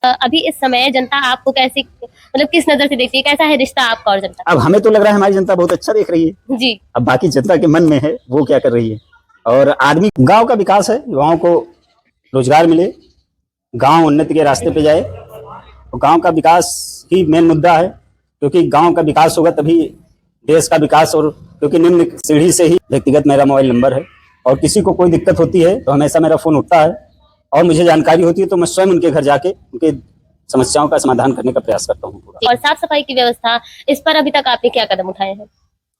अभी इस समय जनता आपको कैसे मतलब किस नजर से देखती है, कैसा है रिश्ता आपका और जनता? अब हमें तो लग रहा है हमारी जनता बहुत अच्छा देख रही है जी। अब बाकी जनता के मन में है वो क्या कर रही है। और आदमी गांव का विकास है, युवाओं को रोजगार मिले, गांव उन्नति के रास्ते पे जाए, तो गांव का विकास ही मेन मुद्दा है, क्योंकि गांव का विकास होगा तभी देश का विकास। और क्योंकि निम्न सीढ़ी से ही व्यक्तिगत मेरा मोबाइल नंबर है, और किसी को कोई दिक्कत होती है तो हमेशा मेरा फोन उठता है, और मुझे जानकारी होती है तो मैं स्वयं उनके घर जाके उनके समस्याओं का समाधान करने का प्रयास करता हूँ। और साफ सफाई की व्यवस्था, इस पर अभी तक आपने क्या कदम उठाए हैं?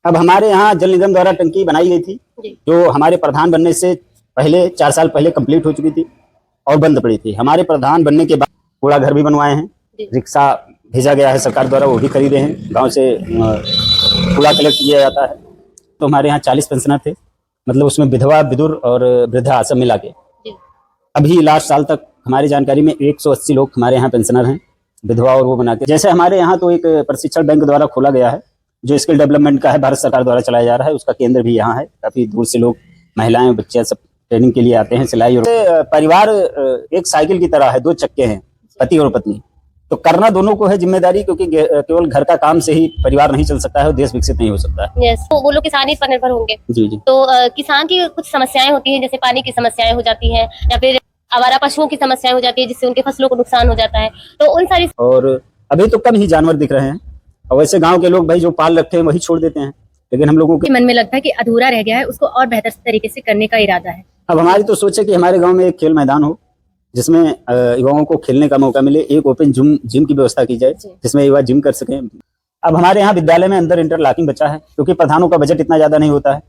अब हमारे यहाँ जल निगम द्वारा टंकी बनाई गई थी, जो हमारे प्रधान बनने से पहले 4 साल पहले कंप्लीट हो चुकी थी और बंद पड़ी थी। हमारे प्रधान बनने के बाद कूड़ा घर भी बनवाए हैं, रिक्शा भेजा गया है सरकार द्वारा, वो भी खरीदे हैं, गांव से कूड़ा कलेक्ट किया जाता है। तो हमारे यहाँ 40 पेंशनर थे, मतलब उसमें विधवा, विधुर और वृद्धा सब मिला के। अभी लास्ट साल तक हमारी जानकारी में 180 लोग हमारे यहाँ पेंशनर हैं, विधवा और वो बना के। जैसे हमारे यहाँ तो एक प्रशिक्षण बैंक द्वारा खोला गया है, जो स्किल डेवलपमेंट का है, भारत सरकार द्वारा चलाया जा रहा है। उसका केंद्र भी यहाँ है, काफी दूर से लोग, महिलाएं, बच्चे सब ट्रेनिंग के लिए आते हैं। सिलाई और परिवार एक साइकिल की तरह है, 2 चक्के हैं, पति और पत्नी, तो करना दोनों को है जिम्मेदारी, क्योंकि केवल घर का काम से ही परिवार नहीं चल सकता है और देश विकसित नहीं हो सकता है। यस, तो वो लोग किसानी पर निर्भर होंगे। जी जी। तो किसान की कुछ समस्याएं होती हैं, जैसे पानी की समस्याएं हो जाती हैं, या फिर आवारा पशुओं की समस्याएं हो जाती है, जिससे उनके फसलों को नुकसान हो जाता है। तो उन सारी, और अभी तो कम ही जानवर दिख रहे हैं, और वैसे गांव के लोग भाई जो पाल रखते हैं वही छोड़ देते हैं, लेकिन हम लोगों के मन में लगता है कि अधूरा रह गया है, उसको और बेहतर तरीके से करने का इरादा है। अब हमारी तो सोच है कि हमारे गांव में एक खेल मैदान हो, जिसमें युवाओं को खेलने का मौका मिले, एक ओपन जिम की व्यवस्था की जाए, जिसमें युवा जिम कर सकें। अब हमारे यहाँ विद्यालय में अंदर इंटरलॉकिंग बचा है, क्योंकि प्रधानों का बजट इतना ज्यादा नहीं होता है,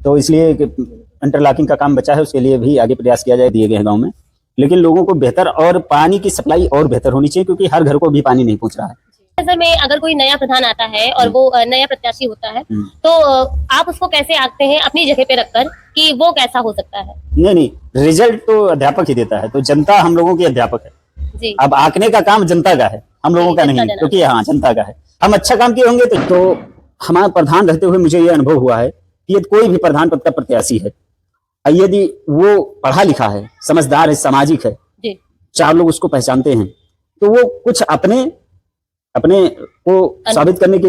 तो इसलिए इंटरलॉकिंग का काम बचा है, उसके लिए भी आगे प्रयास किया जाए, दिए गए हैं गाँव में। लेकिन लोगों को बेहतर और पानी की सप्लाई और बेहतर होनी चाहिए, क्योंकि हर घर को भी पानी नहीं पहुंच रहा है। नजर में अगर कोई नया प्रधान आता है और वो नया प्रत्याशी होता है, तो आप उसको कैसे आंकते हैं अपनी जगह पे रखकर कि वो कैसा हो सकता है? नहीं, रिजल्ट तो अध्यापक ही देता है, तो जनता हम लोगों की अध्यापक है जी। अब आंकने का काम जनता का है, हम लोगों का नहीं, क्योंकि हाँ जनता का है। हम अच्छा काम किए होंगे तो हमारा प्रधान रहते हुए मुझे ये अनुभव हुआ है कि यदि कोई भी प्रधान पद का प्रत्याशी है, यदि वो पढ़ा लिखा है, समझदार है, सामाजिक है, 4 लोग उसको पहचानते हैं, तो वो कुछ अपने को साबित करने के लिए